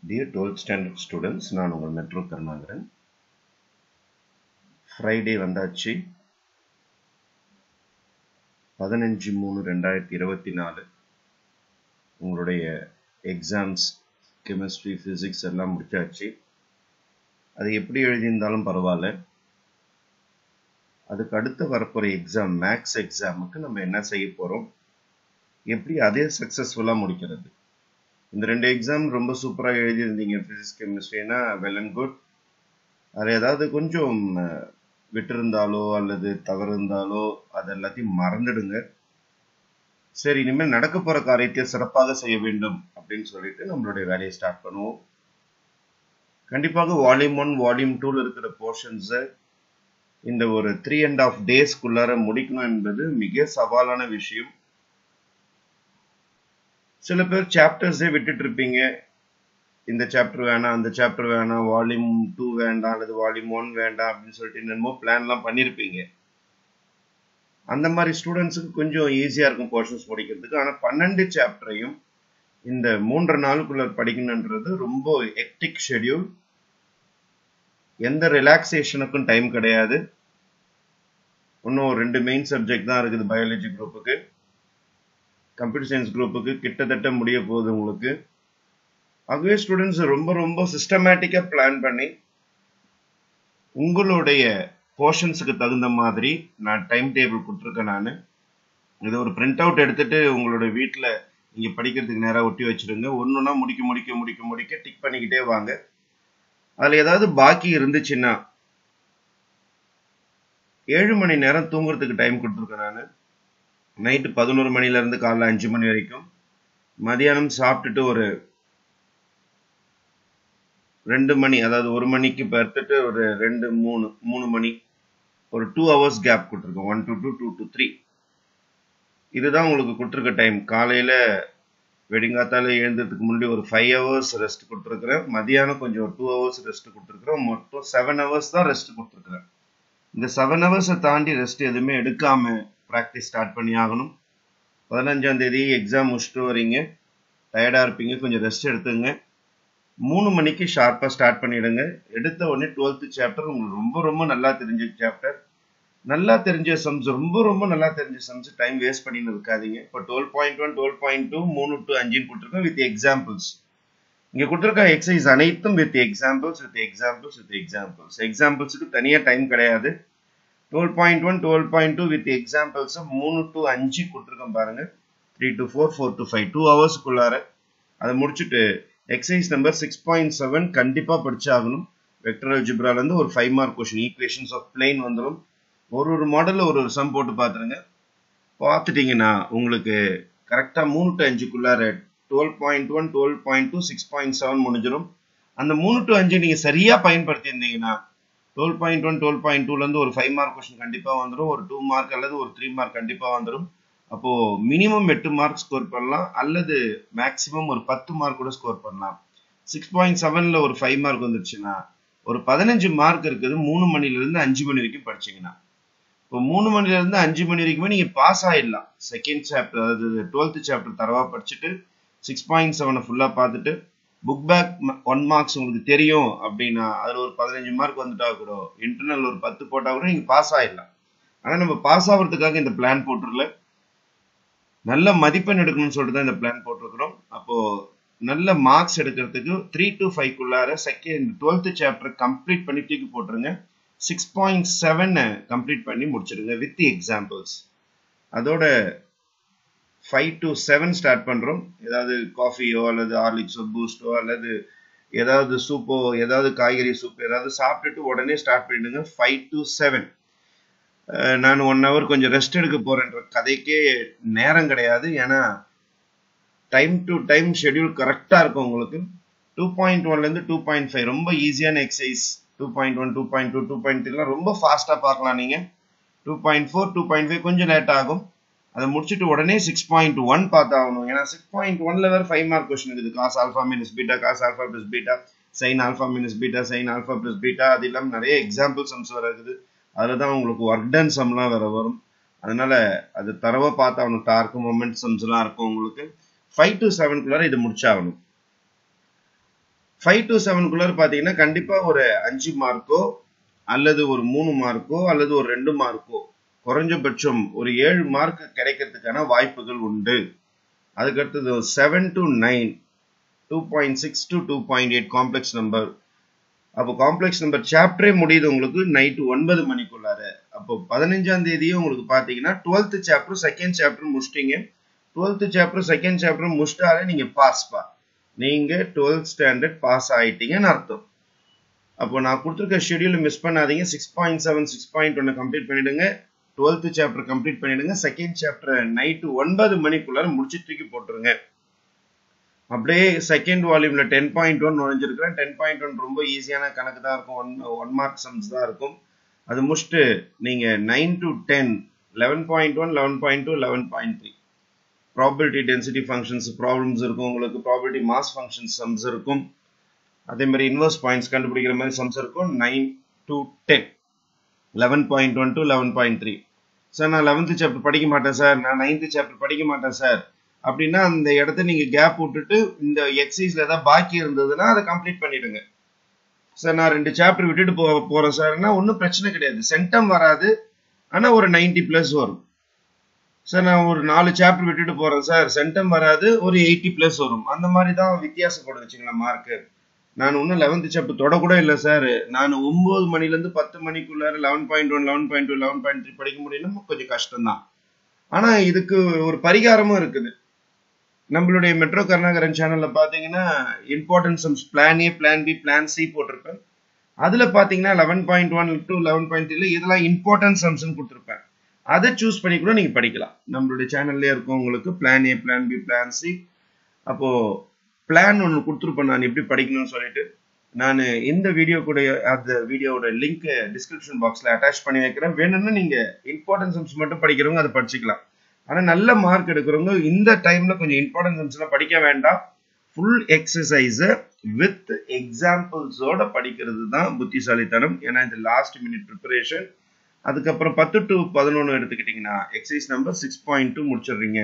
Dear 12th standard students, நான் உங்கள் metro Karunakaran. Friday வந்தாச்சு. 15/3/2024 உங்களுடைய எக்ஸாம்ஸ் கெமிஸ்ட்ரி ஃபிசிக்ஸ் எல்லாம் முடிச்சாச்சு. அது எப்படி எழுதியிருந்தாலும் பரவாயில்ல. அதுக்கு அடுத்து வரப்போகிற எக்ஸாம் மேக்ஸ் எக்ஸாமுக்கு நம்ம என்ன செய்ய போகிறோம், எப்படி அதே சக்ஸஸ்ஃபுல்லாக முடிக்கிறது. இந்த 2 எக்ஸாம் ரொம்ப சூப்பராக எழுதியிருந்தீங்க. ஃபிசிக்ஸ் கெமிஸ்ட்ரினா வெல் அண்ட் குட். அதில் ஏதாவது கொஞ்சம் விட்டிருந்தாலோ அல்லது தவறு இருந்தாலோ அது எல்லாத்தையும் மறந்துடுங்க. சரி, இனிமேல் நடக்க போகிற காரியத்தை சிறப்பாக செய்ய வேண்டும் அப்படின்னு சொல்லிட்டு நம்மளுடைய வேலையை ஸ்டார்ட் பண்ணுவோம். கண்டிப்பாக வால்யூம் 1 வால்யூம் 2 இருக்கிற போர்ஷன்ஸை இந்த ஒரு 3.5 டேஸ்க்குள்ளார முடிக்கணும் என்பது மிக சவாலான விஷயம். சில பேர் சாப்டர்ஸே விட்டுட்டு இருப்பீங்க. இந்த சாப்டர் வேணாம், அந்த சாப்டர் வேணாம், வால்யூம் 2 வேண்டாம் அல்லது வால்யூம் 1 வேண்டாம் அப்படின்னு சொல்லிட்டு என்னமோ பிளான்லாம் பண்ணியிருப்பீங்க. அந்த மாதிரி ஸ்டூடெண்ட்ஸுக்கு கொஞ்சம் ஈஸியாக இருக்கும் போர்ஷன்ஸ் முடிக்கிறதுக்கு. ஆனால் 12 சாப்டரையும் இந்த 3.5 நாளுக்குள்ள படிக்கணுன்றது ரொம்ப ஹெக்டிக் ஷெட்யூல். எந்த ரிலாக்ஸேஷனுக்கும் டைம் கிடையாது. இன்னும் 2 மெயின் சப்ஜெக்ட் தான் இருக்குது. பயாலஜி குரூப்புக்கு, கம்ப்யூட்டர் சயின்ஸ் குரூப்புக்கு கிட்டத்தட்ட முடிய போகுது உங்களுக்கு. ஆகவே ஸ்டூடெண்ட்ஸ் ரொம்ப ரொம்ப சிஸ்டமேட்டிக்காக பிளான் பண்ணி உங்களுடைய போர்ஷன்ஸுக்கு தகுந்த மாதிரி நான் டைம் டேபிள் கொடுத்துருக்கேன். நான் இதை ஒரு பிரிண்ட் அவுட் எடுத்துட்டு உங்களோட வீட்டில் நீங்கள் படிக்கிறதுக்கு நேராக ஒட்டி வச்சுருங்க. ஒன்றுனா முடிக்க முடிக்க முடிக்க முடிக்க டிக் பண்ணிக்கிட்டே வாங்க. அதில் ஏதாவது பாக்கி இருந்துச்சுன்னா 7 மணி நேரம் தூங்குறதுக்கு டைம் கொடுத்துருக்கேன். நான் நைட்டு 11 மணிலேருந்து காலைல 5 மணி வரைக்கும், மதியானம் சாப்பிட்டுட்டு ஒரு 2 மணி, அதாவது 1 மணிக்கு படுத்துட்டு ஒரு 3 மணி, ஒரு 2 hours கேப் கொடுத்துருக்கோம். 1 to 2, 2 to 3. இதுதான் உங்களுக்கு கொடுத்துருக்க டைம். காலையில் வெடிங்காத்தால எழுந்ததுக்கு முன்னாடி ஒரு 5 hours ரெஸ்ட் கொடுத்துருக்குறேன். மதியானம் கொஞ்சம் 2 hours ரெஸ்ட் கொடுத்துருக்குறேன். மொத்தம் 7 hours தான் ரெஸ்ட் கொடுத்துருக்குறேன். இந்த 7 hours தாண்டி ரெஸ்ட் எதுவுமே எடுக்காம ப்ராக்டிஸ் ஸ்டார்ட் பண்ணி ஆகணும். 15ஆம் தேதி எக்ஸாம் முடிச்சுட்டு வரீங்க, டயர்டாக இருப்பீங்க, கொஞ்சம் ரெஸ்ட் எடுத்துங்க. 3 மணிக்கு ஷார்ப்பாக ஸ்டார்ட் பண்ணிடுங்க. எடுத்த உடனே 12th சாப்டர் உங்களுக்கு ரொம்ப ரொம்ப நல்லா தெரிஞ்ச சாப்டர். நல்லா தெரிஞ்ச சம்ஸ், ரொம்ப ரொம்ப நல்லா தெரிஞ்ச சம்ஸ் டைம் வேஸ்ட் பண்ணின்னு இருக்காதீங்க. இப்போ 12.1, 12.2 3 to 5 கொடுத்துருக்கோம் வித் எக்ஸாம்பிள்ஸ். இங்கே கொடுத்துருக்க எக்ஸசைஸ் அனைத்தும் with examples with examples with examples. எக்ஸாம்பிள்ஸுக்கு தனியாக டைம் கிடையாது. 12.1, 12.2 வித் எக்ஸாம்பிள்ஸை 3 to 5 கொடுத்துருக்கோம் பாருங்க. 3 to 4, 4 to 5, 2 ஹவர்ஸ்க்குள்ளார அதை முடிச்சுட்டு எக்ஸசைஸ் நம்பர் 6.7 கண்டிப்பாக படிச்சாகணும். வெக்டர் அல்ஜிப்ராலேருந்து ஒரு 5 mark question, equations of plane வந்துடும். ஒரு மாடலில் ஒரு சம் போட்டு பார்த்துருங்க. பார்த்துட்டிங்கன்னா உங்களுக்கு கரெக்டாக 3 to 5க்குள்ளார 12.1, 12.2, 6.7 முடிஞ்சிடும். அந்த 3 to 5 நீங்கள் சரியாக பயன்படுத்தியிருந்தீங்கன்னா 12.1, 12.2லேருந்து ஒரு 5 மார்க் கொஸ்டின் கண்டிப்பாக வந்துடும். ஒரு 2 மார்க் அல்லது ஒரு 3 மார்க் கண்டிப்பாக வந்துடும். அப்போது மினிமம் 8 மார்க் ஸ்கோர் பண்ணலாம், அல்லது மேக்ஸிமம் ஒரு 10 மார்க் கூட ஸ்கோர் பண்ணலாம். 6.7ல் ஒரு 5 மார்க் வந்துருச்சுன்னா ஒரு 15 மார்க் இருக்குது. 3 மணிலேருந்து 5 மணி வரைக்கும் படிச்சிங்கன்னா இப்போ 3 மணிலேருந்து 5 மணி வரைக்குமே நீங்கள் பாஸ் ஆகிடலாம். செகண்ட் சாப்டர், அதாவது 12th சாப்டர் தரவாக படிச்சுட்டு 6.7 ஃபுல்லாக பார்த்துட்டு புக் பேக் 1 மார்க்ஸ் உங்களுக்கு தெரியும் அப்படின்னா அதில் ஒரு 15 மார்க் வந்துட்டா கூட, இன்டர்னல் ஒரு 10 போட்டால் கூட நீங்கள் பாஸ் ஆகிடலாம். ஆனால் நம்ம பாஸ் ஆகிறதுக்காக இந்த பிளான் போட்டுருல, நல்ல மதிப்பெண் எடுக்கணும்னு சொல்லிட்டு தான் இந்த பிளான் போட்டிருக்கிறோம். அப்போது நல்ல மார்க்ஸ் எடுக்கிறதுக்கு 3 to 5க்குள்ளார செகண்ட் 12th சாப்டர் கம்ப்ளீட் பண்ணி தூக்கி போட்டுருங்க. 6.7 கம்ப்ளீட் பண்ணி முடிச்சிடுங்க வித் எக்ஸாம்பிள்ஸ். அதோட 5 to 7 ஸ்டார்ட் பண்ணுறோம். ஏதாவது காஃபியோ அல்லது ஹார்லிக்ஸோ பூஸ்டோ அல்லது ஏதாவது சூப்போ, ஏதாவது காய்கறி சூப் ஏதாவது சாப்பிட்டுட்டு உடனே ஸ்டார்ட் பண்ணிடுங்க. 5 to 7 நான் 1 hour கொஞ்சம் ரெஸ்ட் எடுக்க போகிறேன்ற கதைக்கே நேரம் கிடையாது. ஏன்னா டைம் டு டைம் ஷெட்யூல் கரெக்டாக இருக்கும் உங்களுக்கு. 2.1லேருந்து 2.5 ரொம்ப ஈஸியான எக்ஸசைஸ். 2.1, 2.2, 2.3 ரொம்ப ஃபாஸ்ட்டாக பார்க்கலாம் நீங்கள். 2.4, 2.5 கொஞ்சம் லேட் ஆகும். அதை முடிச்சுட்டு உடனே 6.1 பார்த்தாகணும். ஏன்னா 6.1ல் வேறு 5 மார்க் கொஸ்டின் இருக்குது. Cos alpha minus beta, cos alpha plus beta, sine alpha minus beta, sine alpha plus beta, அது இல்லாமல் நிறைய எக்ஸாம்பிள் சம்ஸ் வர இருக்குது. அதில் தான் உங்களுக்கு ஒர்க் டன் சம்லாம் வேறு வரும். அதனால அது தரவை பார்த்தாகணும். டார்க் மொமெண்ட் சம்ஸ்லாம் இருக்கும் உங்களுக்கு. 5 to 7க்குள்ளார இது முடிச்சாகணும். 5 to 7 குள்ள பாத்தீங்கன்னா கண்டிப்பா ஒரு 5 மார்க்கோ அல்லது ஒரு 3 மார்க்கோ அல்லது ஒரு 2 மார்க்கோ குறைஞ்சபட்சம் ஒரு 7 மார்க் கிடைக்கிறதுக்கான வாய்ப்புகள் உண்டு. அதுக்கு அடுத்தது 7 to 9 2.6 to 2.8 காம்ப்ளெக்ஸ் நம்பர். அப்போ காம்ப்ளெக்ஸ் நம்பர் சாப்டரே முடியுது உங்களுக்கு நைட் 9 மணிக்குள்ளார. அப்போ 15ஆம் தேதியே உங்களுக்கு பாத்தீங்கன்னா 12th சாப்டர் செகண்ட் சாப்டர் முடிச்சிட்டீங்க. 12th சாப்டர் செகண்ட் சாப்டர் முடிச்சிட்டாலே நீங்க பாஸ்பா, நீங்க 12th ஸ்டாண்டர்ட் பாஸ் ஆயிட்டீங்கன்னு அர்த்தம். அப்போ நான் கொடுத்துருக்க ஷெட்யூல் மிஸ் பண்ணாதீங்க. 6.7 6.1 கம்ப்ளீட் பண்ணிடுங்க. 12th சாப்டர் கம்ப்ளீட் பண்ணிடுங்க. செகண்ட் சாப்டர் நைட் 9 மணிக்குள்ளார முடிச்சு தூக்கி போட்டுருங்க. அப்படியே செகண்ட் வால்யூம்ல 10.1 நுழைஞ்சிருக்கிறேன். 10.1 ரொம்ப ஈஸியான கணக்கு தான் இருக்கும். 1 மார்க் சம்ஸ் தான் இருக்கும். அது முடிச்சுட்டு நீங்க 9 to 10 11.1 11.2 11.3 probability density functions problems இருக்கும். உங்களுக்கு ப்ராபபிலிட்டி மாஸ் ஃபங்க்ஷன்ஸ் சம்ஸ் இருக்கும். அதே மாதிரி இன்வெர்ஸ் பாயிண்ட்ஸ் கண்டுபிடிக்கிற மாதிரி சம்ஸ் இருக்கும். 9 to 10 11.1 to 11.3. சார் நான் 11th சாப்டர் படிக்க மாட்டேன் சார், நான் 9th சாப்டர் படிக்க மாட்டேன் சார் அப்படின்னா அந்த இடத்த நீங்க கேப் விட்டுட்டு இந்த எக்ஸசைஸ்ல ஏதாவது பாக்கி இருந்ததுன்னா அதை கம்ப்ளீட் பண்ணிடுங்க. சார் நான் 2 சாப்டர் விட்டுட்டு போறேன் சார்னா ஒன்றும் பிரச்சனை கிடையாது. சென்டம் வராது, ஆனா ஒரு 90+ வரும். சார் நான் ஒரு 4 சாப்டர் விட்டுட்டு போறேன் சார், சென்டம் வராது, ஒரு 80+ வரும். அந்த மாதிரி தான் வித்தியாசப்படும் வச்சுங்களேன் மார்க்கு. நான் இன்னும் 11th சாப்டர் தொட கூட இல்லை சார், நான் 9 மணிலேருந்து 10 மணிக்குள்ளார 11.1 11.2 11.3 படிக்க முடியும்னா கொஞ்சம் கஷ்டம் தான். ஆனா இதுக்கு ஒரு பரிகாரமும் இருக்குது. நம்மளுடைய மெட்ரோ கருணாகரன் சேனல்ல பாத்தீங்கன்னா important sums plan A, plan B, plan C போட்டிருப்பேன். அதுல பாத்தீங்கன்னா 11.1 to 11.3 இதெல்லாம் இம்பார்ட்டன்ட் சம்ஸ் கொடுத்திருப்பேன். அதை சூஸ் பண்ணி கூட நீங்க படிக்கலாம். நம்மளுடைய சேனல்லே இருக்கும் உங்களுக்கு plan A, plan B, plan C. அப்போ பிளான் ஒன்று கொடுத்துருப்பேன் நான் எப்படி படிக்கணும்னு சொல்லிட்டு. நான் இந்த வீடியோ கூட அந்த வீடியோட லிங்க் டிஸ்கிரிப்ஷன் பாக்ஸ்ல அட்டாச் பண்ணி வைக்கிறேன். வேணும்னா நீங்க இம்பார்ட்டன்ட் சம்ஸ் மட்டும் படிக்கிறவங்க அதை படிச்சுக்கலாம். ஆனா நல்ல மார்க் எடுக்கிறவங்க இந்த டைம்ல கொஞ்சம் இம்பார்ட்டன்ட் சம்ஸ் எல்லாம் படிக்க வேண்டாம். ஃபுல் எக்ஸசைஸ் வித் எக்ஸாம்பிள்ஸோட படிக்கிறது தான் புத்திசாலித்தனம். ஏன்னா இந்த லாஸ்ட் மினிட் ப்ரிப்பரேஷன். அதுக்கப்புறம் 10 to 11 எடுத்துக்கிட்டீங்கன்னா எக்ஸசைஸ் நம்பர் 6.2 முடிச்சிடுறீங்க.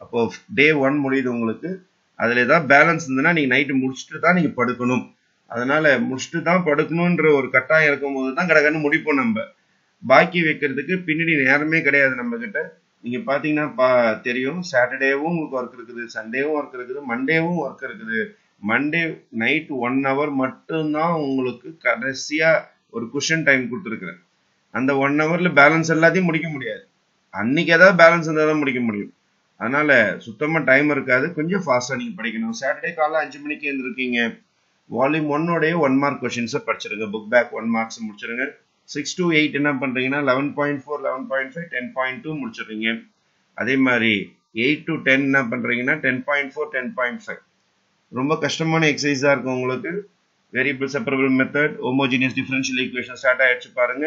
அப்போ டே 1 முடியுது உங்களுக்கு. அதுல ஏதாவது பேலன்ஸ் இருந்ததுன்னா நீங்க நைட்டு முடிச்சுட்டு தான் நீங்க படுக்கணும். அதனால முடிச்சுட்டு தான் படுக்கணும்ன்ற ஒரு கட்டாயம் இருக்கும் போது தான் கடகன்னு முடிப்போம். நம்ம பாக்கி வைக்கிறதுக்கு பின்னாடி நேரமே கிடையாது நம்ம கிட்ட. நீங்க பாத்தீங்கன்னா தெரியும், சாட்டர்டேவும் உங்களுக்கு ஒர்க் இருக்குது, சண்டேவும் ஒர்க் இருக்குது, மண்டேவும் ஒர்க் இருக்குது. மண்டே நைட் 1 hour மட்டும்தான் உங்களுக்கு கடைசியா ஒரு குஷன் டைம் கொடுத்துருக்குறேன். அந்த 1 hourல பேலன்ஸ் எல்லாத்தையும் முடிக்க முடியாது. அன்னைக்கு ஏதாவது பேலன்ஸ் இருந்தால் தான் முடிக்க முடியும். அதனால சுத்தமா டைம் இருக்காது. கொஞ்சம் ஃபாஸ்டா நீங்க படிக்கணும். சாட்டர்டே காலைல 5 மணிக்கு எழுந்திருக்கீங்க. வால்யூம் 1 1 மார்க் கொஸ்டின்ஸை படிச்சிருங்க. புக் பேக் 1 marks முடிச்சிருங்க. 6 to 8 என்ன பண்றீங்கன்னா 11.4 11.5 10.2 முடிச்சிடுறீங்க. அதே மாதிரி 8 to 10 என்ன பண்றீங்கன்னா 10.4 10.5. ரொம்ப கஷ்டமான எக்ஸசைஸா இருக்கும் உங்களுக்கு. Variable separable method, homogeneous differential equation start ஆயிடுச்சு பாருங்க.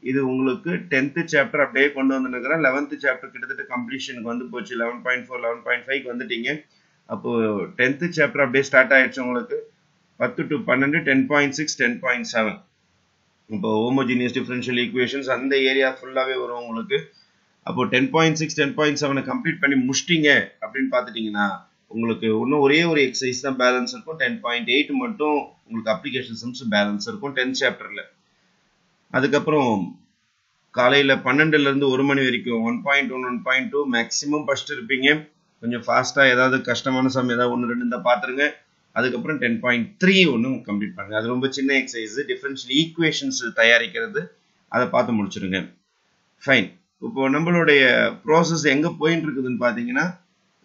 இது உங்களுக்கு 10th சாப்டர் அப்படியே கொண்டு வந்துருக்கிறேன். 11th சாப்டர் கிட்டத்தட்ட கம்ப்ளீஷனுக்கு வந்து போச்சு. 11.4 11.5 வந்துட்டீங்க. அப்போ 10th சாப்டர் அப்படியே ஸ்டார்ட் ஆயிடுச்சு உங்களுக்கு. 10 to 12 10.6 10.7. இப்போ ஹோமோஜீனியஸ் டிஃபரன்ஷியல் ஈக்குவேஷன்ஸ் அந்த ஏரியா ஃபுல்லாவே வரும் உங்களுக்கு. அப்போ 10.6 10.7 கம்ப்ளீட் பண்ணி முடிச்சிட்டீங்க அப்படின்னு பார்த்துட்டீங்கன்னா உங்களுக்கு இன்னும் ஒரே ஒரு எக்ஸசைஸ் தான் பேலன்ஸ் இருக்கும். 10.8 மட்டும் உங்களுக்கு அப்ளிகேஷன் சம்ஸ் பேலன்ஸ் இருக்கும் 10th சாப்டர்ல. அதுக்கப்புறம் காலையில 12ல இருந்து 1 மணி வரைக்கும் 1.1 1.2 மேக்ஸிமம் படிச்சுட்டு இருப்பீங்க. கொஞ்சம் ஃபாஸ்டா ஏதாவது கஷ்டமான சம் ஏதாவது 1 2 இருந்தா பாத்துருங்க. அதுக்கப்புறம் 10.3 ஒன்றும் கம்ப்ளீட் பண்ணுங்க. அது ரொம்ப சின்ன எக்ஸசைஸ், டிஃபரன்ஷியல் ஈக்குவேஷன்ஸ் தயாரிக்கிறது. அதை பார்த்து முடிச்சிருங்க. ஃபைன். இப்போ நம்மளுடைய ப்ராசஸ் எங்க போயிட்டு இருக்குதுன்னு பாத்தீங்கன்னா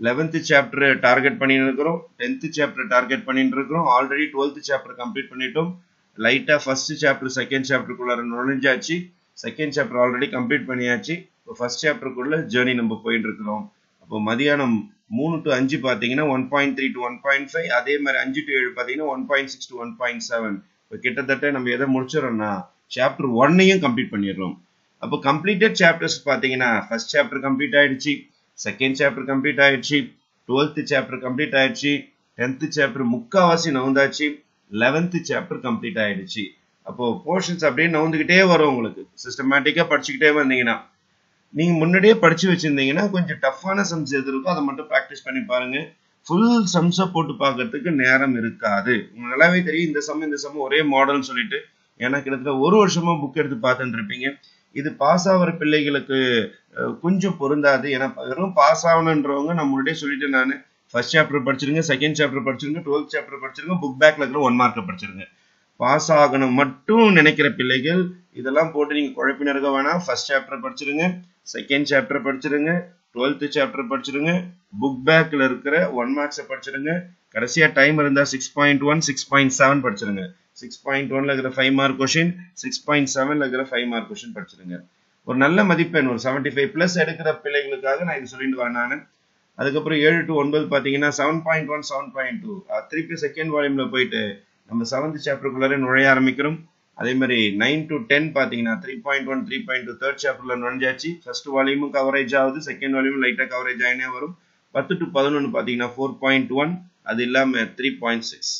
11th சாப்டர் டார்கெட் பண்ணிட்டு இருக்கிறோம், 10th சாப்டர் டார்கெட் பண்ணிட்டு இருக்கிறோம். ஆல்ரெடி 12th சாப்டர் கம்ப்ளீட் பண்ணிட்டோம். லைட்டா ஃபர்ஸ்ட் சாப்டர் செகண்ட் சாப்டருக்குள்ள நுழைஞ்சாச்சு. செகண்ட் சாப்டர் ஆல்ரெடி கம்ப்ளீட் பண்ணியாச்சு. இப்போ ஃபர்ஸ்ட் சாப்டருக்குள்ள ஜேர்னி நம்ம போயிட்டு இருக்கிறோம். அப்போ மதியானம் 3 to 5 பாத்தீங்கன்னா 1.3 to 1.5. அதே மாதிரி 5 to 7 பாத்தீங்கன்னா 1.6 to 1.7. இப்போ கிட்டத்தட்ட நம்ம எதை முடிச்சிடறோம்னா சாப்டர் 1ஐயும் கம்ப்ளீட் பண்ணிடுறோம். அப்போ கம்ப்ளீட்டட் சாப்டர்ஸ் பாத்தீங்கன்னா ஃபர்ஸ்ட் சாப்டர் கம்ப்ளீட் ஆயிடுச்சு, செகண்ட் சாப்டர் கம்ப்ளீட் ஆயிடுச்சு, 12th சாப்டர் கம்ப்ளீட் ஆயிடுச்சு, 10th சாப்டர் முக்காவாசி நவுந்தாச்சு, 11th சாப்டர் கம்ப்ளீட் ஆயிடுச்சு. அப்போ போர்ஷன்ஸ் அப்படியே நவுந்துகிட்டே வரும் உங்களுக்கு. சிஸ்டமேட்டிக்கா படிச்சுக்கிட்டே வந்தீங்கன்னா, நீங்க முன்னாடியே படிச்சு வச்சிருந்தீங்கன்னா கொஞ்சம் டஃப்பான சம்ஸ் எது இருக்கோ அதை மட்டும் ப்ராக்டிஸ் பண்ணி பாருங்க. ஃபுல் சம்ஸை போட்டு பார்க்கறதுக்கு நேரம் இருக்காது. உங்களுக்கு நல்லாவே தெரியும் இந்த சம் ஒரே மாடல்னு சொல்லிட்டு. ஏன்னா கிட்டத்தட்ட ஒரு வருஷமா புக் எடுத்து பார்த்துட்டு இருப்பீங்க. இது பாஸ் ஆகிற பிள்ளைகளுக்கு கொஞ்சம் பொருந்தாது. ஏன்னா வெறும் பாஸ் ஆகணுன்றவங்க நான் முன்னாடியே சொல்லிட்டு நான் ஃபர்ஸ்ட் சாப்டர் படிச்சிருங்க, செகண்ட் சாப்டர் படிச்சிருங்க, 12th சாப்டர் படிச்சிருங்க, புக் பேக்ல இருக்கிற 1 மார்க் படிச்சிருங்க. பாஸ் ஆகணும் மட்டும் நினைக்கிற பிள்ளைகள் இதெல்லாம் போட்டு நீங்க குழப்பின இருக்க வேணாம். ஃபர்ஸ்ட் சாப்டர் படிச்சிருங்க, செகண்ட் சாப்டர் படிச்சிருங்க, 12th சாப்டர் படிச்சிருங்க, புக் பேக்ல இருக்கிற 1 மார்க்ஸ் படிச்சிருங்க. கடைசியா டைம் இருந்தா 6.1 6.7 படிச்சிருங்க. 6.1ல இருக்கிற 5 மார்க் கொஸ்டின், 6.7ல இருக்கிற 5 மார்க் கொஸ்டின் படிச்சிருங்க. ஒரு நல்ல மதிப்பெண் ஒரு 75 பிளஸ் எடுக்கிற பிள்ளைகளுக்காக நான் இது சொல்லிட்டு வரேன் நான். அதுக்கப்புறம் 7 to 9 பாத்தீங்கன்னா 7.1 7.2 திருப்பி செகண்ட் வால்யூம்ல போயிட்டு நம்ம 7th சாப்டருக்குள்ளார நுழைய ஆரம்பிக்கிறோம். அதே மாதிரி 9 to 10 பாத்தீங்கன்னா 3.1 3.2 தேர்ட் சாப்டர்ல நுழைஞ்சாச்சு. ஃபர்ஸ்ட் வால்யூமும் கவரேஜ் ஆகுது, செகண்ட் வால்யூமும் லைட்டா கவரேஜ் ஆயினே வரும். 10 to 11 பாத்தீங்கன்னா 4.1, அது இல்லாம 3.6.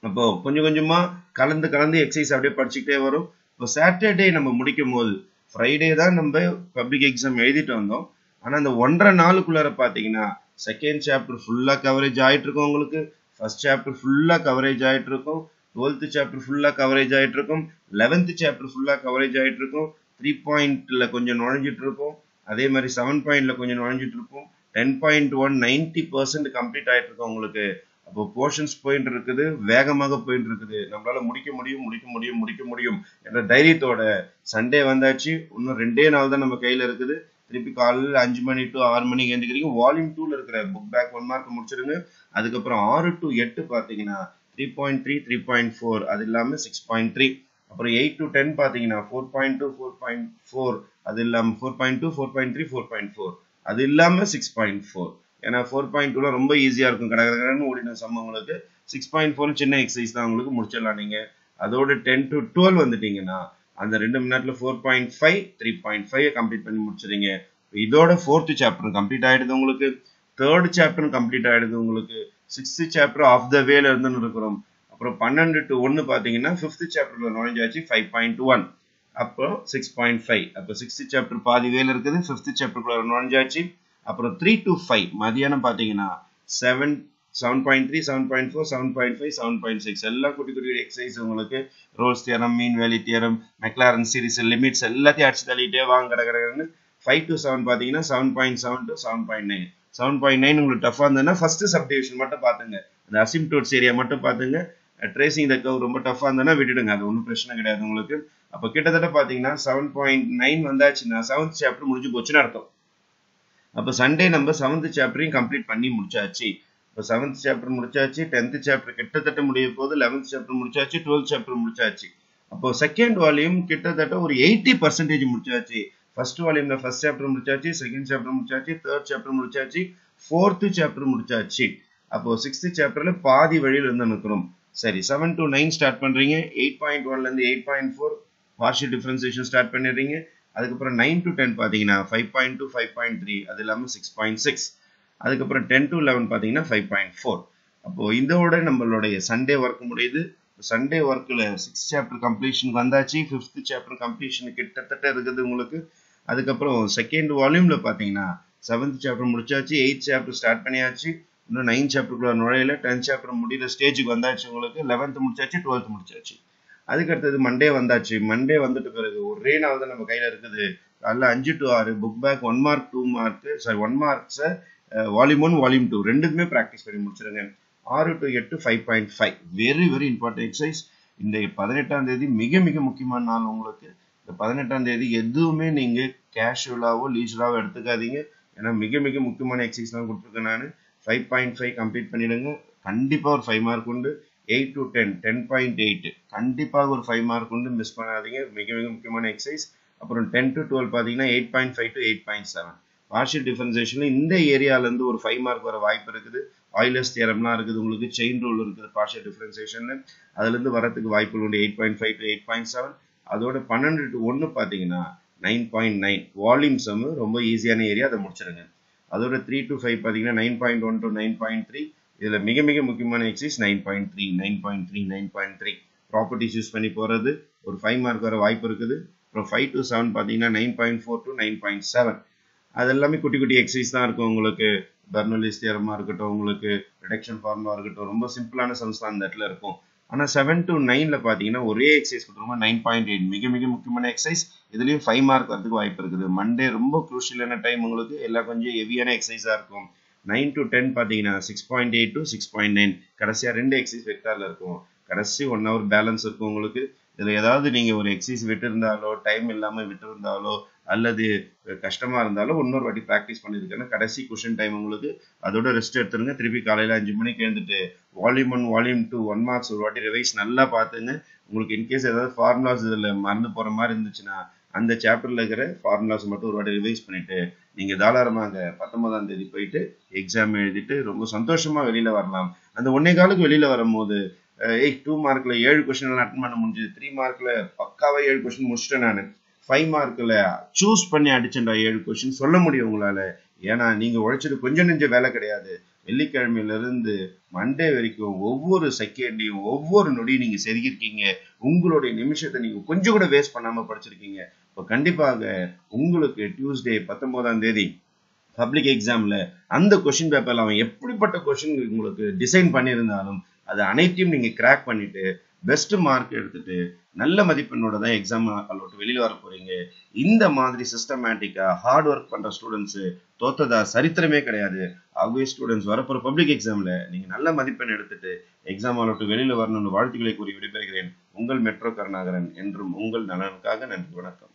அப்போ கொஞ்சம் கொஞ்சமா கலந்து கலந்து எக்ஸசைஸ் அப்படியே படிச்சுக்கிட்டே வரும். இப்போ சாட்டர்டே நம்ம முடிக்கும் போது ஃப்ரைடே தான் நம்ம பப்ளிக் எக்ஸாம் எழுதிட்டு வந்தோம். ஆனா அந்த 1.5 நாளுக்குள்ளார பாத்தீங்கன்னா செகண்ட் சாப்டர் ஃபுல்லா கவரேஜ் ஆயிட்டு இருக்கும், உங்களுக்கு ஃபர்ஸ்ட் சாப்டர் ஃபுல்லா கவரேஜ் ஆயிட்டு இருக்கும், 12th சாப்டர் ஃபுல்லா கவரேஜ் ஆயிட்டு இருக்கும், 11th சாப்டர் ஃபுல்லா கவரேஜ் ஆயிட்டு இருக்கும், 3.ல கொஞ்சம் நுழைஞ்சிட்டு இருக்கும், அதே மாதிரி 7.ல கொஞ்சம் நுழைஞ்சிட்டு இருக்கும், 10.1 90% கம்ப்ளீட் ஆயிட்டு இருக்கும் உங்களுக்கு. அப்போ போர்ஷன்ஸ் போயிட்டு இருக்குது, வேகமாக போயிட்டு இருக்குது. நம்மளால முடிக்க முடியும் என்ற தைரியத்தோட சண்டே வந்தாச்சு. இன்னும் 2 நாள் தான் நம்ம கையில இருக்குது. திருப்பி காலையில் 5 மணி to 6 மணிக்கு எழுந்திக்கிறீங்க. வால்யூம் 2ல இருக்கிற புக் பேக் 1 மார்க் முடிச்சிருங்க. அதுக்கப்புறம் 6 to 8 பாத்தீங்கன்னா 3.3 3.4, அது இல்லாம 6.3. அப்புறம் 8 to 10 பாத்தீங்கன்னா 4.2 4.4, அது இல்லாம 4.2 4.3 4.4, அது இல்லாம 6.4. ஏன்னா 4.2ல ரொம்ப ஈஸியா இருக்கும், கடகடன்னு ஓடின சம். உங்களுக்கு 6.4 சின்ன எக்ஸசைஸ் தான், உங்களுக்கு முடிச்சிடலாம் நீங்க. அதோட 10 to 12 வந்துட்டீங்கன்னா அந்த 2 மணி நேரத்துல 4.5 3.5 கம்ப்ளீட் பண்ணி முடிச்சிருங்க. இதோட 4th சாப்டர் கம்ப்ளீட் ஆயிடுது உங்களுக்கு, 3rd சாப்டர் கம்ப்ளீட் ஆயிடுது உங்களுக்கு, 6th சாப்டர் ஆஃப் த வேல இருந்துன்னு இருக்கிறோம். அப்புறம் 12 to 1 பாத்தீங்கன்னா 5th சாப்டர்ல நுழைஞ்சாச்சு 5.1, அப்போ 6.5. அப்போ 6th சாப்டர் பாதி வேல இருக்குது, 5th சாப்டருக்குள்ள நுழைஞ்சாச்சு. அப்புறம் 3 to 5 மதியானம் பாத்தீங்கன்னா 7.3 7.4 7.5 7.6 எல்லாம் குட்டி குட்டி எக்ஸசைஸ் உங்களுக்கு. Rolle's theorem, mean value theorem, Maclaurin series limits எல்லாத்தையும் அடிச்சு தள்ளிட்டே வாங்க கடகடன்னு. 5 to 7 பாத்தீங்கன்னா 7.7 to 7.9. 7.9 உங்களுக்கு டஃபா இருந்ததுன்னா ஃபர்ஸ்ட் சப்டிவிஷன் மட்டும் பாத்துங்க, அந்த அசிம்டோட்ஸ் ஏரியா மட்டும் பாத்துங்க. ட்ரேசிங் த கர்வ் ரொம்ப டஃபா இருந்ததுன்னா விட்டுடுங்க, அது ஒன்றும் பிரச்சனை கிடையாது உங்களுக்கு. அப்போ கிட்டத்தட்ட பாத்தீங்கன்னா 7.9 வந்தாச்சுன்னா 7th சாப்டர் முடிஞ்சு போச்சுன்னு அர்த்தம். அப்போ சண்டே நம்ம 7th சாப்டரையும் கம்ப்ளீட் பண்ணி முடிச்சாச்சு. இப்போ 7th சாப்டர் முடிச்சாச்சு, 10th சாப்டர் கிட்டத்தட்ட முடிய போது, 11th சாப்டர் முடிச்சாச்சு, 12th சாப்டர் முடிச்சாச்சு. அப்போ செகண்ட் வால்யூம் கிட்டத்தட்ட ஒரு 80% முடிச்சாச்சு. ஃபர்ஸ்ட் வால்யூம்ல ஃபர்ஸ்ட் சாப்டர் முடிச்சாச்சு, செகண்ட் சாப்டர் முடிச்சாச்சு, 3rd சாப்டர் முடிச்சாச்சு, 4th சாப்டர் முடிச்சாச்சு. அப்போ 6th சாப்டர்ல பாதி வழியில இருந்து நிற்கிறோம். சரி, 7 to 9 ஸ்டார்ட் பண்றீங்க. 8.1ல இருந்து 8.4 பார்ஷியல் டிஃபரன்சியேஷன் ஸ்டார்ட் பண்ணிடுறீங்க. அதுக்கப்புறம் 9 to 10 பாத்தீங்கன்னா 5.2 5.3, அது இல்லாம 6.6. அதுக்கப்புறம் 10 to 11 பாத்தீங்கன்னா 5.4. அப்போ இதோட நம்மளுடைய சண்டே ஒர்க் முடியுது. சண்டே ஒர்க்ல 6th சாப்டர் கம்ப்ளீஷன் வந்தாச்சு, 5th சாப்டர் கம்ப்ளீஷன் கிட்டத்தட்ட இருக்குது உங்களுக்கு. அதுக்கப்புறம் செகண்ட் வால்யூம்ல பாத்தீங்கன்னா 7th சாப்டர் முடிச்சாச்சு, 8th சாப்டர் ஸ்டார்ட் பண்ணியாச்சு, இன்னும் 9th சாப்டருக்குள்ள நுழையில. 10th சாப்டர் முடிகிற ஸ்டேஜுக்கு வந்தாச்சு உங்களுக்கு. 11th முடிச்சாச்சு, 12th முடிச்சாச்சு. அதுக்கு அடுத்தது மண்டே வந்தாச்சு. மண்டே வந்துட்டு பிறகு ஒரே நாள் தான் நம்ம கையில இருக்குது. காலைல 5 to 6 book back 1 mark 2 mark, sorry 1 marks volume 1 volume 2 ரெண்டுக்குமே பிராக்டிஸ் பண்ணி முடிச்சிருங்க. 6 to 8 5.5 very very important exercise. இந்த 18ஆம் தேதி மிக மிக முக்கியமான நாள் உங்களுக்கு. இந்த 18ஆம் தேதி எதுவுமே நீங்க கேஷுவலாவோ லீஜராவோ எடுத்துக்காதீங்க. ஏன்னா மிக மிக முக்கியமான எக்ஸசைஸ் தான் கொடுத்துருக்கேன் நான். 5.5 கம்ப்ளீட் பண்ணிடுங்க. கண்டிப்பா ஒரு 5 மார்க் உண்டு. 8 to 10 10.8 கண்டிப்பாக ஒரு 5 மார்க் உண்டு, மிஸ் பண்ணாதீங்க. மிக மிக முக்கியமான எக்ஸசைஸ். அப்புறம் 10 to 12 பாத்தீங்கன்னா 8.5 to 8.7 பார்ஷியல் டிஃபரன்சியேஷன்ல இந்த ஏரியால இருந்து ஒரு 5 மார்க் வர வாய்ப்பு இருக்குது. ஆயிலர்ஸ் தியரம்லாம் இருக்குது உங்களுக்கு, செயின் ரூல் இருக்குது பார்ஷியல் டிஃபரன்சியேஷன்ல, அதுல இருந்து வரதுக்கு வாய்ப்பு உண்டு. 8.5 to 8.7. அதோட 12 to 1 பாத்தீங்கன்னா 9.9 வால்யூம் சம் ரொம்ப ஈஸியான ஏரியா, அதை முடிச்சிருங்க. அதோட 3 to 5 பாத்தீங்கன்னா 9.1 to 9.3. இதுல மிக மிக முக்கியமான எக்ஸசைஸ் 9.3 9.3 9.3 ப்ராப்பர்ட்டிஸ் யூஸ் பண்ணி போறது, ஒரு 5 மார்க் வர வாய்ப்பு இருக்குது. அப்புறம் 5 to 7 பாத்தீங்கன்னா 9.4 to 9.7. அது எல்லாமே குட்டி குட்டி எக்ஸசைஸ் தான் இருக்கும் உங்களுக்கு. பெர்னோலிஸ் தியரமா இருக்கட்டும், உங்களுக்கு ரிடக்ஷன் ஃபார்முலா இருக்கட்டும், ரொம்ப சிம்பிளான சம்ஸ் தான் அந்த இடத்துல இருக்கும். ஆனா 7 to 9ல பாத்தீங்கன்னா ஒரே எக்ஸசைஸ் கொடுத்துருமா 9.8 மிக மிக முக்கியமான எக்ஸசைஸ். இதுலயும் 5 மார்க் வரதுக்கு வாய்ப்பு இருக்குது. மண்டே ரொம்ப குரூஷியலான டைம், உங்களுக்கு எல்லாம் கொஞ்சம் ஹெவியான எக்ஸசைஸா இருக்கும். 9 to 10 பாத்தீங்கன்னா 6.8 to 6.9 கடைசியா 2 எக்ஸசைஸ் வெக்டார்ல இருக்கும். கடைசி 1 hour பேலன்ஸ் இருக்கும் உங்களுக்கு. இதுல ஏதாவது நீங்க ஒரு எக்ஸசைஸ் விட்டு இருந்தாலோ, டைம் இல்லாம விட்டு இருந்தாலோ, அல்லது கஷ்டமா இருந்தாலும் இன்னொரு வாட்டி ப்ராக்டிஸ் பண்ணிருக்கேன்னா கடைசி கொஸ்டின் டைம் உங்களுக்கு. அதோட ரெஸ்ட் எடுத்துருங்க. திருப்பி காலையில 5 மணிக்கு எழுந்துட்டு வால்யூம் 1 வால்யூம் 2 1 மார்க்ஸ் ஒரு வாட்டி ரிவைஸ் நல்லா பார்த்துங்க. உங்களுக்கு இன்கேஸ் ஏதாவது ஃபார்முலாஸ் இதுல மறந்து போற மாதிரி இருந்துச்சுன்னா அந்த சாப்டர்ல இருக்கிற ஃபார்முலாஸ் மட்டும் ஒரு வாட்டி ரிவைஸ் பண்ணிட்டு நீங்க தாராளமாக 19ஆம் தேதி போயிட்டு எக்ஸாம் எழுதிட்டு ரொம்ப சந்தோஷமா வெளியில வரலாம். அந்த 1.25க்கு வெளியில வரும்போது 2 மார்க்ல 7 கொஸ்டின் அட்டன் பண்ண முடிஞ்சது. 3 மார்க்ல பக்காவா 7 கொஸ்டின் முடிச்சிட்டேன் நான். 5 மார்க்ல சூஸ் பண்ணி அடிச்சேன்டா 7 கொஸ்டின் சொல்ல முடியும் உங்களால. ஏன்னா நீங்க உழைச்சது கொஞ்சம் நெஞ்ச வேலை கிடையாது. வெள்ளிக்கிழமையில இருந்து மண்டே வரைக்கும் ஒவ்வொரு செகண்டையும் ஒவ்வொரு நொடியும் நீங்க செதுக்கிருக்கீங்க. உங்களுடைய நிமிஷத்தை நீங்க கொஞ்சம் கூட வேஸ்ட் பண்ணாம படிச்சிருக்கீங்க. இப்போ கண்டிப்பாக உங்களுக்கு டியூஸ்டே 19ஆம் தேதி பப்ளிக் எக்ஸாம்ல அந்த கொஸ்டின் பேப்பர்ல அவன் எப்படிப்பட்ட கொஸ்டின் உங்களுக்கு டிசைன் பண்ணியிருந்தாலும் அது அனைத்தையும் நீங்க கிராக் பண்ணிட்டு பெஸ்ட் மார்க் எடுத்துட்டு நல்ல மதிப்பெண்ணோட தான் எக்ஸாம் விட்டு வெளியில வர போறீங்க. இந்த மாதிரி சிஸ்டமேட்டிக்கா ஹார்ட் ஒர்க் பண்ற ஸ்டூடெண்ட்ஸ் தோத்ததா சரித்திரமே கிடையாது. ஆகவே ஸ்டூடெண்ட்ஸ் வரப்போற பப்ளிக் எக்ஸாம்ல நீங்க நல்ல மதிப்பெண் எடுத்துட்டு எக்ஸாம் விட்டு வெளியில வரணும்னு வாழ்த்துக்களை கூறி விடைபெறுகிறேன். உங்கள் மெட்ரோ கருணாகரன். என்றும் உங்கள் நலனுக்காக. நன்றி, வணக்கம்.